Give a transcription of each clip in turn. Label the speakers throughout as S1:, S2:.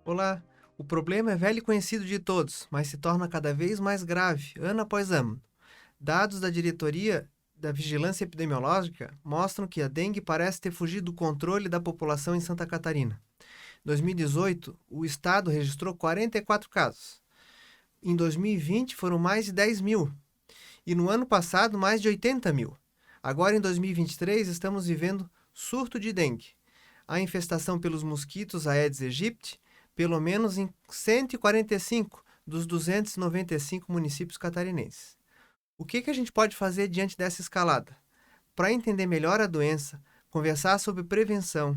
S1: Olá, o problema é velho e conhecido de todos, mas se torna cada vez mais grave, ano após ano. Dados da Diretoria da Vigilância Epidemiológica mostram que a dengue parece ter fugido do controle da população em Santa Catarina. Em 2018, o estado registrou 44 casos. Em 2020, foram mais de 10 mil. E no ano passado, mais de 80 mil. Agora, em 2023, estamos vivendo surto de dengue. A infestação pelos mosquitos Aedes aegypti, pelo menos em 145 dos 295 municípios catarinenses. O que a gente pode fazer diante dessa escalada? Para entender melhor a doença, conversar sobre prevenção.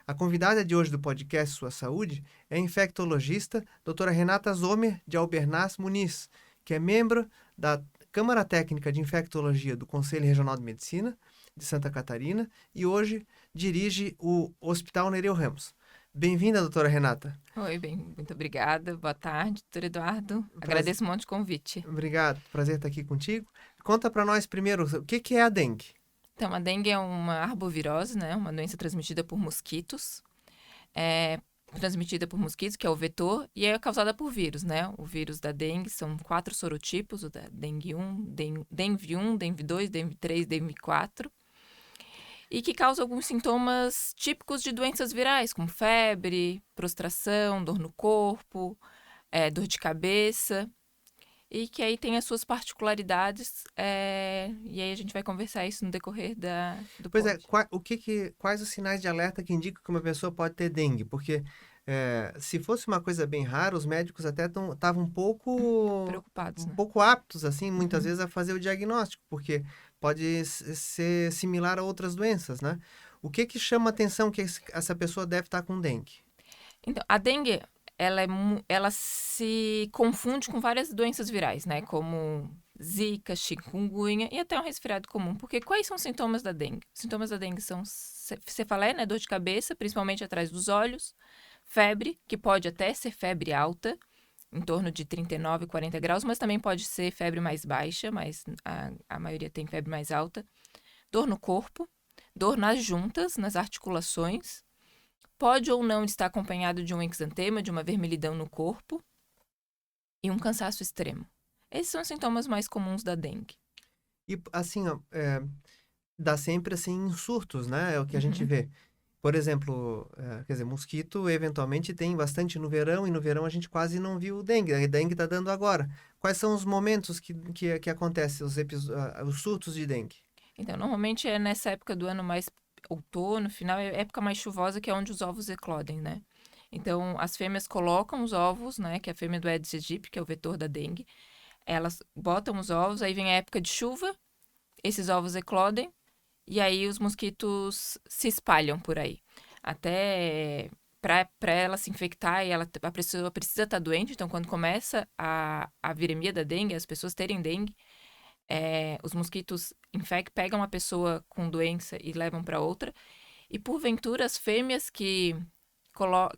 S1: A convidada de hoje do podcast Sua Saúde é a infectologista doutora Renata Zomer de Albernaz Muniz, que é membro da Câmara Técnica de Infectologia do Conselho Regional de Medicina de Santa Catarina e hoje dirige o Hospital Nereu Ramos. Bem-vinda, doutora Renata.
S2: Oi, bem, muito obrigada. Boa tarde, doutor Eduardo. Agradeço um monte de convite.
S1: Obrigado, prazer estar aqui contigo. Conta para nós primeiro, o que é a dengue?
S2: Então, a dengue é uma arbovirose, né? Uma doença transmitida por mosquitos. É transmitida por mosquitos, que é o vetor, e é causada por vírus, né? O vírus da dengue são 4 sorotipos, o da dengue 1, dengue 1, dengue 2, dengue 3, dengue 4. E que causa alguns sintomas típicos de doenças virais, como febre, prostração, dor no corpo, dor de cabeça. E que aí tem as suas particularidades, e aí a gente vai conversar isso no decorrer do
S1: Pois é,
S2: pod.
S1: quais os sinais de alerta que indicam que uma pessoa pode ter dengue? Porque se fosse uma coisa bem rara, os médicos até estavam
S2: Preocupados,
S1: um
S2: né?
S1: pouco aptos, assim, muitas
S2: Uhum.
S1: vezes a fazer o diagnóstico, porque pode ser similar a outras doenças, né? O que chama a atenção que essa pessoa deve estar com dengue?
S2: Então, a dengue, ela se confunde com várias doenças virais, né? Como zika, chikungunya e até um resfriado comum. Porque quais são os sintomas da dengue? Os sintomas da dengue são cefaleia, né? Dor de cabeça, principalmente atrás dos olhos. Febre, que pode até ser febre alta, em torno de 39, 40 graus, mas também pode ser febre mais baixa, mas a maioria tem febre mais alta. Dor no corpo, dor nas juntas, nas articulações. Pode ou não estar acompanhado de um exantema, de uma vermelhidão no corpo e um cansaço extremo. Esses são os sintomas mais comuns da dengue.
S1: E, assim, ó, dá sempre, assim, surtos, né? É o que a gente
S2: Uhum.
S1: vê. Por exemplo, quer dizer, mosquito eventualmente tem bastante no verão, e no verão a gente quase não viu dengue. A dengue está dando agora. Quais são os momentos que acontecem os surtos de dengue?
S2: Então, normalmente é nessa época do ano mais outono, final, é a época mais chuvosa, que é onde os ovos eclodem, né? Então, as fêmeas colocam os ovos, né? Que é a fêmea do Aedes aegypti, que é o vetor da dengue. Elas botam os ovos, aí vem a época de chuva, esses ovos eclodem, e aí os mosquitos se espalham por aí. Até para ela se infectar e a pessoa precisa estar doente, então quando começa a viremia da dengue, as pessoas terem dengue, os mosquitos pegam a pessoa com doença e levam para outra. E porventura as fêmeas que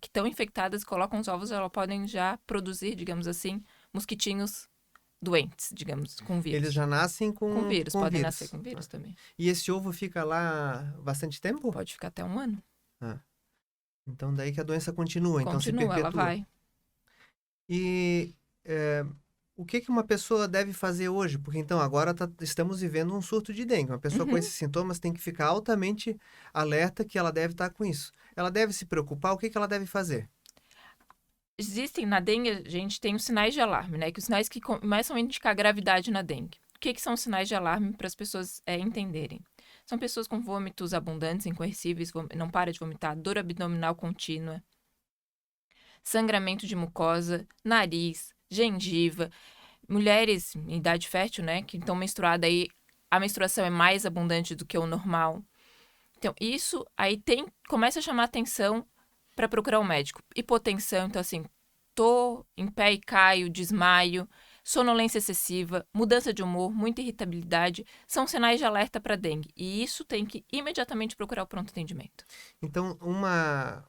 S2: estão infectadas colocam os ovos, elas podem já produzir, digamos assim, mosquitinhos doentes, digamos, com
S1: Eles
S2: vírus.
S1: já nascem
S2: Com vírus,
S1: com
S2: podem nascer
S1: vírus,
S2: com
S1: né?
S2: vírus também.
S1: E esse ovo fica lá bastante tempo?
S2: Pode ficar até um ano.
S1: Ah, então daí que a doença continua, então se
S2: Continua, ela
S1: perpetua.
S2: vai.
S1: E o que uma pessoa deve fazer hoje? Porque então agora estamos vivendo um surto de dengue. Uma pessoa com
S2: Uhum.
S1: esses sintomas tem que ficar altamente alerta que ela deve estar com isso. Ela deve se preocupar, o que ela deve fazer?
S2: Existem na dengue, a gente tem os sinais de alarme, né? Que os sinais que começam a indicar gravidade na dengue. O que são os sinais de alarme para as pessoas entenderem? São pessoas com vômitos abundantes, incoercíveis, não para de vomitar, dor abdominal contínua, sangramento de mucosa, nariz, gengiva. Mulheres em idade fértil, né, que estão menstruadas aí, a menstruação é mais abundante do que o normal. Então, isso aí começa a chamar atenção para procurar um médico. Hipotensão, então assim, tô em pé e caio, desmaio, sonolência excessiva, mudança de humor, muita irritabilidade, são sinais de alerta para dengue. E isso tem que imediatamente procurar o pronto atendimento.
S1: Então,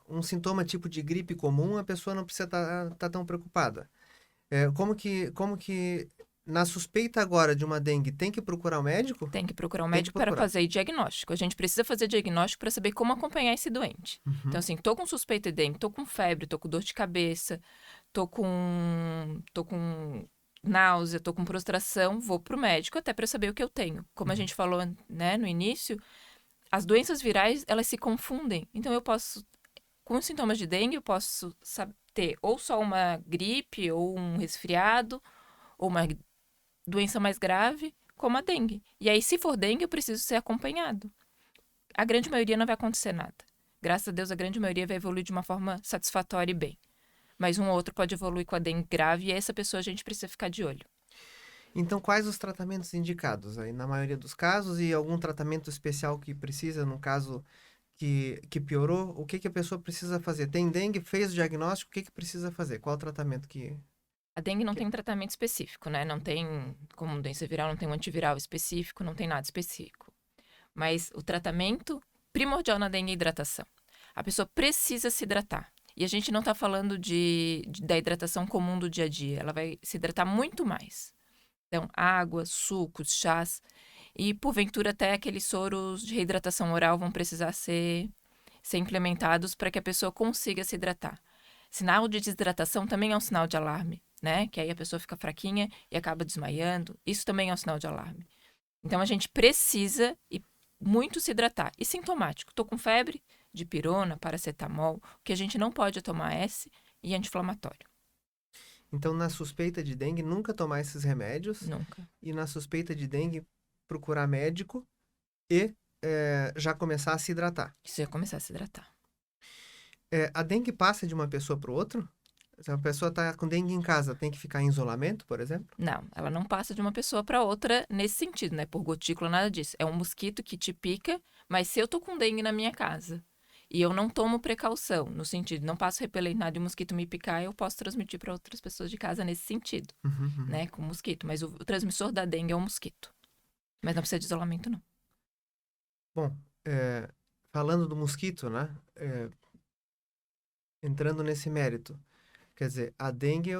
S1: um sintoma tipo de gripe comum, a pessoa não precisa estar tão preocupada. Como que na suspeita agora de uma dengue, tem que procurar o médico?
S2: Tem que procurar um
S1: Tem que
S2: médico para
S1: procurar.
S2: fazer diagnóstico. A gente precisa fazer diagnóstico para saber como acompanhar esse doente.
S1: Uhum.
S2: Então, assim, tô com suspeita de dengue, tô com febre, tô com dor de cabeça, tô com náusea, tô com prostração, vou pro médico até para saber o que eu tenho. Como a gente falou, né, no início, as doenças virais, elas se confundem. Então, eu posso, com sintomas de dengue, eu posso ter ou só uma gripe, ou um resfriado, ou uma doença mais grave, como a dengue. E aí, se for dengue, eu preciso ser acompanhado. A grande maioria não vai acontecer nada. Graças a Deus, a grande maioria vai evoluir de uma forma satisfatória e bem. Mas um ou outro pode evoluir com a dengue grave e essa pessoa a gente precisa ficar de olho.
S1: Então, quais os tratamentos indicados aí, na maioria dos casos, e algum tratamento especial que precisa, no caso que piorou, o que a pessoa precisa fazer? Tem dengue, fez o diagnóstico, o que precisa fazer? Qual o tratamento que...
S2: A dengue não
S1: que-
S2: tem um tratamento específico, né? Não tem, como doença viral, não tem um antiviral específico, não tem nada específico. Mas o tratamento primordial na dengue é a hidratação. A pessoa precisa se hidratar. E a gente não está falando da hidratação comum do dia a dia. Ela vai se hidratar muito mais. Então, água, sucos, chás. E, porventura, até aqueles soros de reidratação oral vão precisar ser implementados para que a pessoa consiga se hidratar. Sinal de desidratação também é um sinal de alarme, né? Que aí a pessoa fica fraquinha e acaba desmaiando. Isso também é um sinal de alarme. Então, a gente precisa e muito se hidratar. E sintomático. Tô com febre, dipirona, paracetamol. O que a gente não pode tomar é S e anti-inflamatório.
S1: Então, na suspeita de dengue, nunca tomar esses remédios.
S2: Nunca.
S1: E na suspeita de dengue, procurar médico e já começar a se hidratar.
S2: Isso ia começar a se hidratar.
S1: A dengue passa de uma pessoa para o outro? Se a pessoa está com dengue em casa, tem que ficar em isolamento, por exemplo?
S2: Não, ela não passa de uma pessoa para outra nesse sentido, né? Por gotícula, nada disso. É um mosquito que te pica, mas se eu tô com dengue na minha casa e eu não tomo precaução, no sentido, não passo repelente nada e o mosquito me picar, eu posso transmitir para outras pessoas de casa nesse sentido,
S1: Uhum.
S2: né? Com mosquito. Mas o transmissor da dengue é o mosquito. Mas não precisa de isolamento, não.
S1: Bom, falando do mosquito, né? Entrando nesse mérito. Quer dizer, a dengue,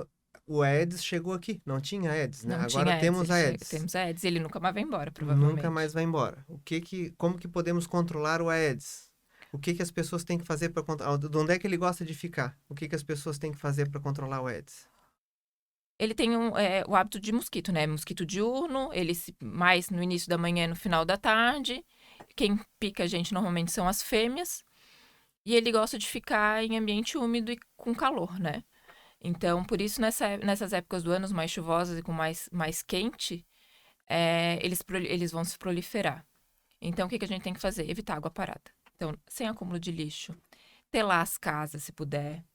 S1: o Aedes chegou aqui. Não tinha Aedes, né?
S2: Não
S1: Agora
S2: tinha Aedes,
S1: temos Aedes.
S2: temos Aedes, ele nunca mais vai embora,
S1: Nunca
S2: provavelmente.
S1: mais vai embora. Como que podemos controlar o Aedes? O que as pessoas têm que fazer para controlar? De onde é que ele gosta de ficar? O que as pessoas têm que fazer para controlar o Aedes?
S2: Ele tem o hábito de mosquito, né? Mosquito diurno, mais no início da manhã e no final da tarde. Quem pica a gente normalmente são as fêmeas. E ele gosta de ficar em ambiente úmido e com calor, né? Então, por isso, nessas épocas do ano mais chuvosas e com mais quente, eles vão se proliferar. Então, o que a gente tem que fazer? Evitar água parada. Então, sem acúmulo de lixo. Telar as casas, se puder.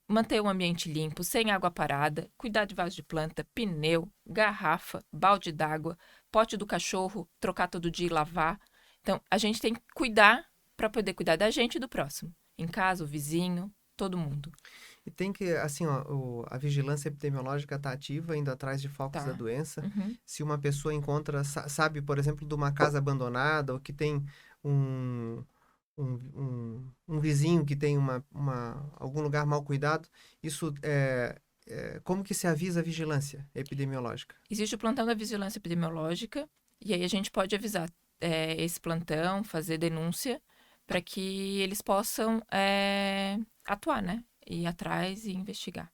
S2: Manter o ambiente limpo, sem água parada. Cuidar de vaso de planta, pneu, garrafa, balde d'água, pote do cachorro, trocar todo dia e lavar. Então, a gente tem que cuidar para poder cuidar da gente e do próximo. Em casa, o vizinho, todo mundo.
S1: E tem que, assim, ó, a vigilância epidemiológica está ativa, indo atrás de focos da
S2: Tá.
S1: doença.
S2: Uhum.
S1: Se uma pessoa encontra, sabe, por exemplo, de uma casa abandonada ou que tem um, um vizinho que tem algum lugar mal cuidado, isso como que se avisa a vigilância epidemiológica?
S2: Existe o plantão da vigilância epidemiológica, e aí a gente pode avisar esse plantão, fazer denúncia, para que eles possam atuar, né? Ir atrás e investigar.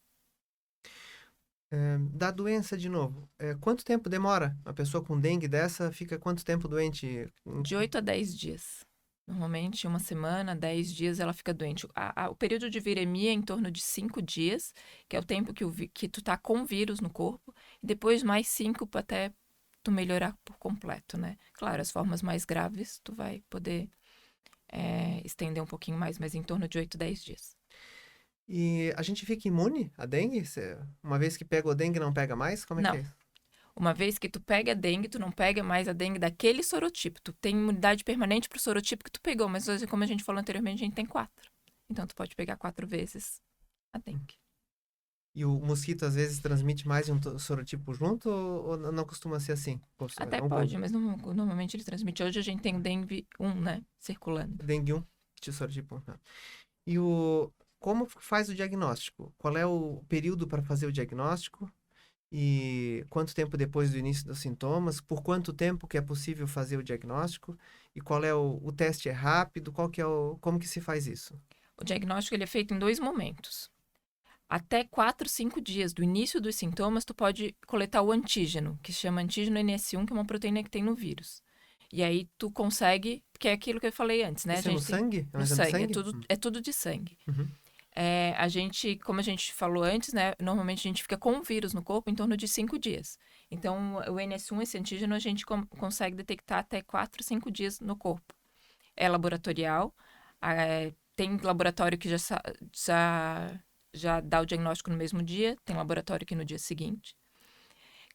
S1: Da doença, de novo, quanto tempo demora? A pessoa com dengue dessa fica quanto tempo doente?
S2: De 8 a 10 dias. Normalmente, uma semana, 10 dias, ela fica doente. O período de viremia é em torno de 5 dias, que é o tempo que tu tá com vírus no corpo, e depois mais 5 até tu melhorar por completo, né? Claro, as formas mais graves, tu vai poder estender um pouquinho mais, mas em torno de 8, 10 dias.
S1: E a gente fica imune à dengue? Uma vez que pega o dengue, não pega mais? Como é que
S2: Não.
S1: é isso?
S2: Uma vez que tu pega a dengue, tu não pega mais a dengue daquele sorotipo. Tu tem imunidade permanente pro sorotipo que tu pegou, mas hoje, como a gente falou anteriormente, a gente tem 4. Então, tu pode pegar 4 vezes a dengue.
S1: E o mosquito às vezes transmite mais de um sorotipo junto ou não costuma ser assim?
S2: Até
S1: É um
S2: pode, mas normalmente ele transmite. Hoje a gente tem o dengue 1, né? Circulando.
S1: dengue 1, de sorotipo 1. Tá. E como faz o diagnóstico? Qual é o período para fazer o diagnóstico? E quanto tempo depois do início dos sintomas? Por quanto tempo que é possível fazer o diagnóstico? E qual é o teste é rápido? Qual que é como que se faz isso?
S2: O diagnóstico ele é feito em 2 momentos. Até 4, 5 dias do início dos sintomas, tu pode coletar o antígeno, que se chama antígeno NS1, que é uma proteína que tem no vírus. E aí tu consegue, que é aquilo que eu falei antes, né? A
S1: Isso é no
S2: gente tem
S1: sangue? É um
S2: no
S1: exame de
S2: sangue,
S1: sangue?
S2: é tudo de sangue.
S1: Uhum.
S2: A gente, como a gente falou antes, né? Normalmente a gente fica com o vírus no corpo em torno de 5 dias. Então, o NS1, esse antígeno, a gente consegue detectar até 4, 5 dias no corpo. É laboratorial, tem laboratório que já dá o diagnóstico no mesmo dia, tem laboratório que no dia seguinte.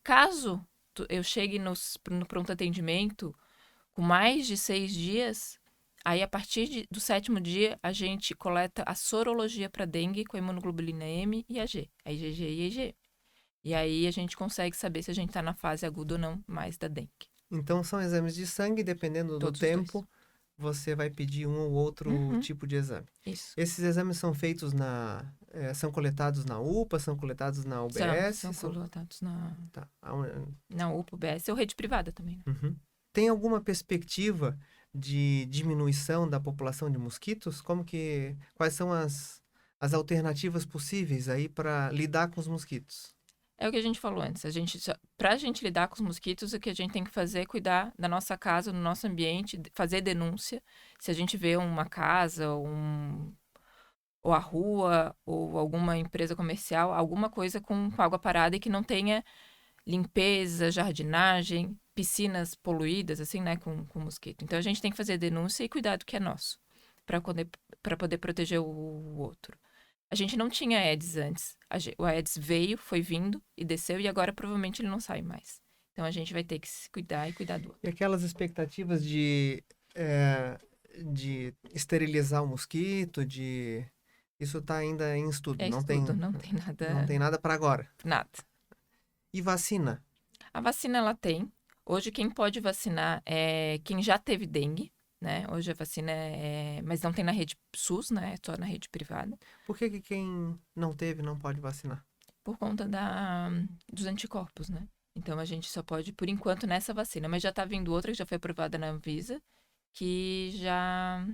S2: Caso eu chegue no pronto atendimento com mais de 6 dias, aí a partir do 7º dia a gente coleta a sorologia para dengue com a imunoglobulina M e AG, a IgG e IgE. E aí a gente consegue saber se a gente está na fase aguda ou não mais da dengue.
S1: Então são exames de sangue, dependendo do
S2: Todos os dois.
S1: tempo, você vai pedir um ou outro
S2: Uhum,
S1: tipo de exame.
S2: isso.
S1: Esses exames são feitos são coletados na UPA, são coletados na UBS?
S2: São coletados
S1: Tá.
S2: na UPA, UBS ou rede privada também, né?
S1: Uhum. Tem alguma perspectiva de diminuição da população de mosquitos? Quais são as alternativas possíveis aí para lidar com os mosquitos?
S2: É o que a gente falou antes. Pra gente lidar com os mosquitos, o que a gente tem que fazer é cuidar da nossa casa, do nosso ambiente, fazer denúncia. Se a gente vê uma casa, ou a rua, ou alguma empresa comercial, alguma coisa com água parada e que não tenha limpeza, jardinagem, piscinas poluídas, assim, né, com mosquito. Então a gente tem que fazer denúncia e cuidar do que é nosso, para poder proteger o outro. A gente não tinha Aedes antes. O Aedes veio, foi vindo e desceu, e agora provavelmente ele não sai mais. Então a gente vai ter que se cuidar e cuidar do
S1: E
S2: outro.
S1: aquelas expectativas de esterilizar o mosquito, isso está ainda em estudo,
S2: É estudo, não tem
S1: não
S2: nada,
S1: tem nada para agora.
S2: nada.
S1: E vacina?
S2: A vacina ela tem. Hoje quem pode vacinar é quem já teve dengue, né? Hoje a vacina mas não tem na rede SUS, né? É só na rede privada,
S1: Por que quem não teve não pode vacinar?
S2: por conta dos anticorpos, né? Então a gente só pode, por enquanto, nessa vacina. Mas já tá vindo outra que já foi aprovada na Anvisa, que já.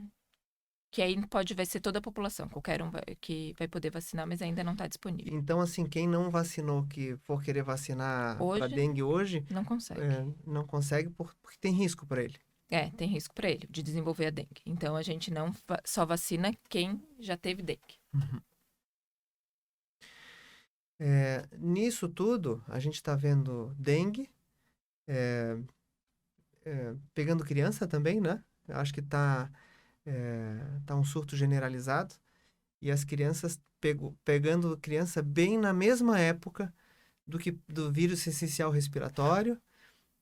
S2: Que aí vai ser toda a população, qualquer um que vai poder vacinar, mas ainda não está disponível.
S1: Então, assim, quem não vacinou, que for querer vacinar para
S2: Hoje,
S1: dengue hoje,
S2: não consegue.
S1: não consegue porque tem risco para ele.
S2: Tem risco para ele de desenvolver a dengue. Então a gente não só vacina quem já teve dengue.
S1: Nisso tudo, a gente está vendo dengue, é, pegando criança também, né? Eu acho que tá um surto generalizado. E as crianças pegando criança bem na mesma época do vírus essencial respiratório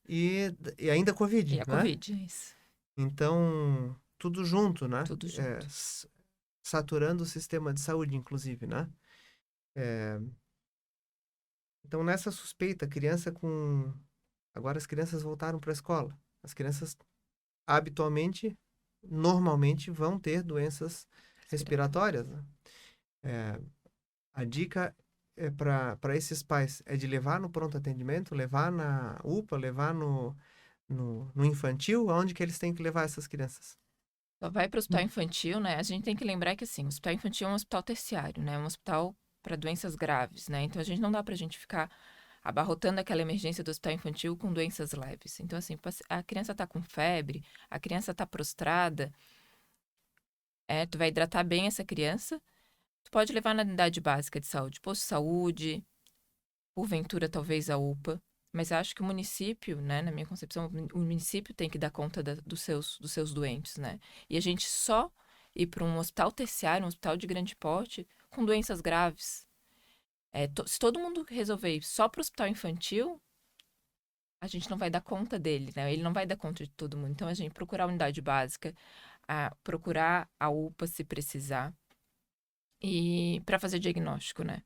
S1: e ainda
S2: E
S1: Covid,
S2: a
S1: né?
S2: Covid, é isso.
S1: Então, tudo junto, né?
S2: Tudo junto.
S1: Saturando o sistema de saúde, inclusive, né? Então, nessa suspeita, agora as crianças voltaram para a escola. As crianças, habitualmente, normalmente, vão ter doenças respiratórias, né? A dica para esses pais é de levar no pronto atendimento, levar na UPA, levar no infantil, aonde que eles têm que levar essas crianças?
S2: Só vai para o hospital infantil, né? A gente tem que lembrar que assim, o hospital infantil é um hospital terciário, né? É um hospital para doenças graves, né? Então a gente não dá para a gente ficar abarrotando aquela emergência do hospital infantil com doenças leves. Então assim, a criança está com febre, a criança está prostrada, tu vai hidratar bem essa criança. Tu pode levar na unidade básica de saúde, posto de saúde, porventura talvez a UPA, mas acho que o município, né, na minha concepção, o município tem que dar conta dos seus doentes, né? E a gente só ir para um hospital terciário, um hospital de grande porte, com doenças graves. Se todo mundo resolver ir só para o hospital infantil, a gente não vai dar conta dele, né? Ele não vai dar conta de todo mundo. Então, a gente procurar a unidade básica, procurar a UPA se precisar, e para fazer diagnóstico, né?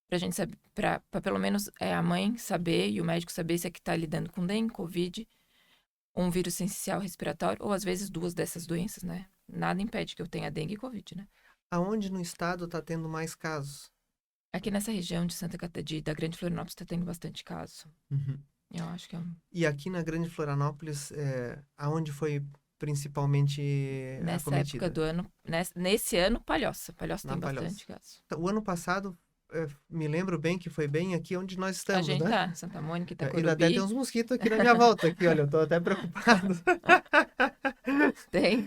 S2: Pra gente saber, pra pelo menos a mãe saber e o médico saber se é que tá lidando com dengue, Covid, ou um vírus essencial respiratório, ou às vezes duas dessas doenças, né? Nada impede que eu tenha dengue e Covid, né?
S1: Aonde no estado está tendo mais casos?
S2: Aqui nessa região de Santa Catarina, da Grande Florianópolis, está tendo bastante caso.
S1: Uhum.
S2: Eu acho que é
S1: E aqui na Grande Florianópolis, aonde foi principalmente
S2: nessa
S1: acometida?
S2: época do ano, nesse ano, Palhoça. Palhoça
S1: Na
S2: tem
S1: Palhoça.
S2: bastante caso.
S1: O ano passado, me lembro bem que foi bem aqui onde nós
S2: A
S1: estamos,
S2: gente
S1: né?
S2: tá, Santa Mônica,
S1: Ainda até tem
S2: Itacorubi.
S1: uns mosquitos aqui na minha volta, aqui, olha, eu tô até preocupado.
S2: Tem.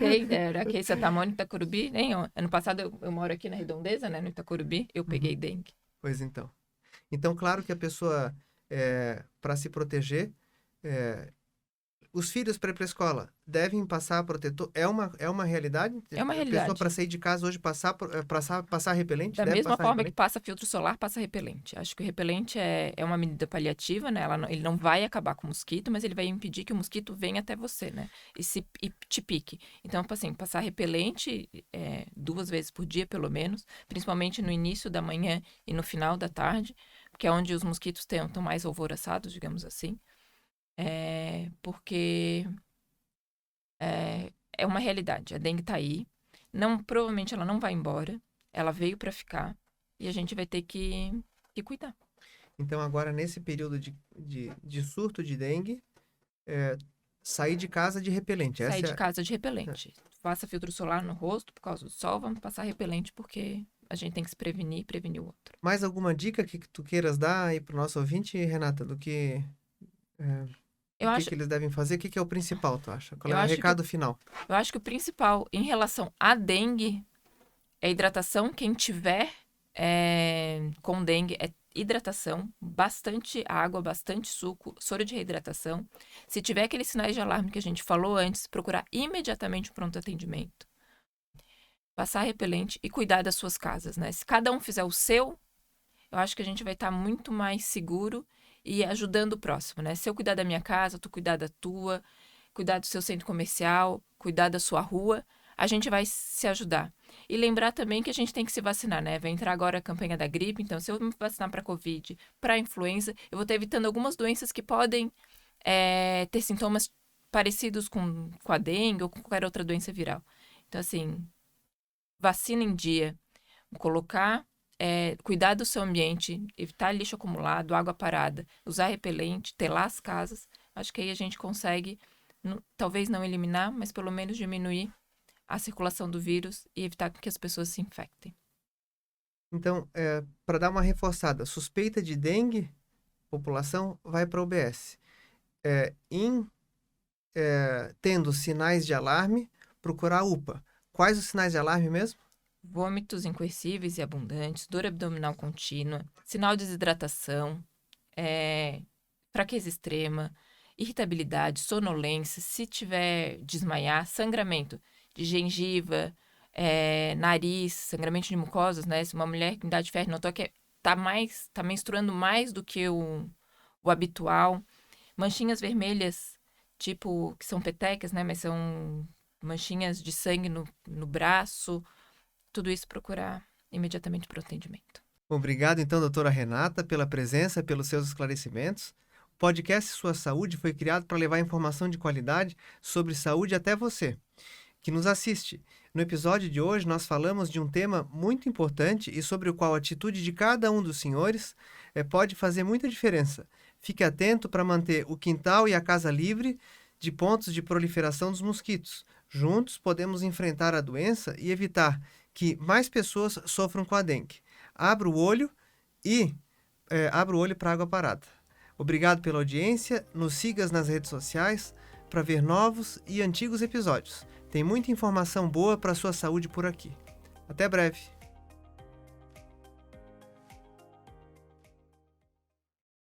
S2: Aqui em Santa Mônica, Itacorubi. Ano passado eu moro aqui na Redondeza, né? No Itacorubi. Eu peguei
S1: Uhum.
S2: dengue.
S1: Pois então. Então, claro que a pessoa, para se proteger, os filhos para ir para a escola devem passar protetor. É uma realidade?
S2: É uma
S1: A pessoa para
S2: realidade.
S1: sair de casa hoje passar repelente?
S2: Da
S1: Deve
S2: mesma
S1: passar
S2: forma que
S1: repelente?
S2: passa filtro solar, passa repelente. Acho que o repelente é uma medida paliativa, né? Ele não vai acabar com o mosquito, mas ele vai impedir que o mosquito venha até você, né? E te pique. Então, assim, passar repelente 2 vezes por dia, pelo menos, principalmente no início da manhã e no final da tarde, que é onde os mosquitos estão mais alvoroçados, digamos assim. Porque é uma realidade. A dengue tá aí. Provavelmente ela não vai embora. Ela veio para ficar. E a gente vai ter que cuidar.
S1: Então, agora, nesse período de surto de dengue, sair de casa de repelente.
S2: Sair
S1: Essa
S2: de
S1: é.
S2: casa de repelente. Faça filtro solar no rosto por causa do sol. Vamos passar repelente porque a gente tem que se prevenir e prevenir o outro.
S1: Mais alguma dica que tu queiras dar aí pro nosso ouvinte, Renata, do que,
S2: Eu
S1: o que
S2: acho,
S1: que eles devem fazer? O que que é o principal, tu acha? Qual
S2: eu
S1: é o
S2: acho que,
S1: recado final?
S2: eu acho que o principal em relação à dengue é hidratação. Quem tiver com dengue é hidratação, bastante água, bastante suco, soro de reidratação. Se tiver aqueles sinais de alarme que a gente falou antes, procurar imediatamente o pronto atendimento. Passar repelente e cuidar das suas casas, né? Se cada um fizer o seu, eu acho que a gente vai estar muito mais seguro e ajudando o próximo, né? Se eu cuidar da minha casa, tu cuidar da tua, cuidar do seu centro comercial, cuidar da sua rua, a gente vai se ajudar. E lembrar também que a gente tem que se vacinar, né? Vai entrar agora a campanha da gripe, então se eu me vacinar para Covid, para influenza, eu vou estar evitando algumas doenças que podem ter sintomas parecidos com a dengue ou com qualquer outra doença viral. Então, assim, vacina em dia, cuidar do seu ambiente, evitar lixo acumulado, água parada, usar repelente, telar as casas. Acho que aí a gente consegue, talvez não eliminar, mas pelo menos diminuir a circulação do vírus e evitar que as pessoas se infectem.
S1: Então, para dar uma reforçada, suspeita de dengue, população vai para a UBS. Tendo sinais de alarme, procurar a UPA. Quais os sinais de alarme mesmo?
S2: Vômitos incoercíveis e abundantes, dor abdominal contínua, sinal de desidratação, fraqueza extrema, irritabilidade, sonolência, se tiver desmaiar, sangramento de gengiva, nariz, sangramento de mucosas, né? Se uma mulher com idade fértil notou que tá menstruando mais do que o habitual, manchinhas vermelhas, tipo, que são petecas, né? Mas são manchinhas de sangue no braço, tudo isso procurar imediatamente para o atendimento.
S1: Obrigado, então, doutora Renata, pela presença, pelos seus esclarecimentos. O podcast Sua Saúde foi criado para levar informação de qualidade sobre saúde até você, que nos assiste. No episódio de hoje, nós falamos de um tema muito importante e sobre o qual a atitude de cada um dos senhores pode fazer muita diferença. Fique atento para manter o quintal e a casa livre de pontos de proliferação dos mosquitos. Juntos, podemos enfrentar a doença e evitar que mais pessoas sofram com a dengue. Abra o olho para a água parada. Obrigado pela audiência. Nos siga nas redes sociais para ver novos e antigos episódios. Tem muita informação boa para a sua saúde por aqui. Até breve!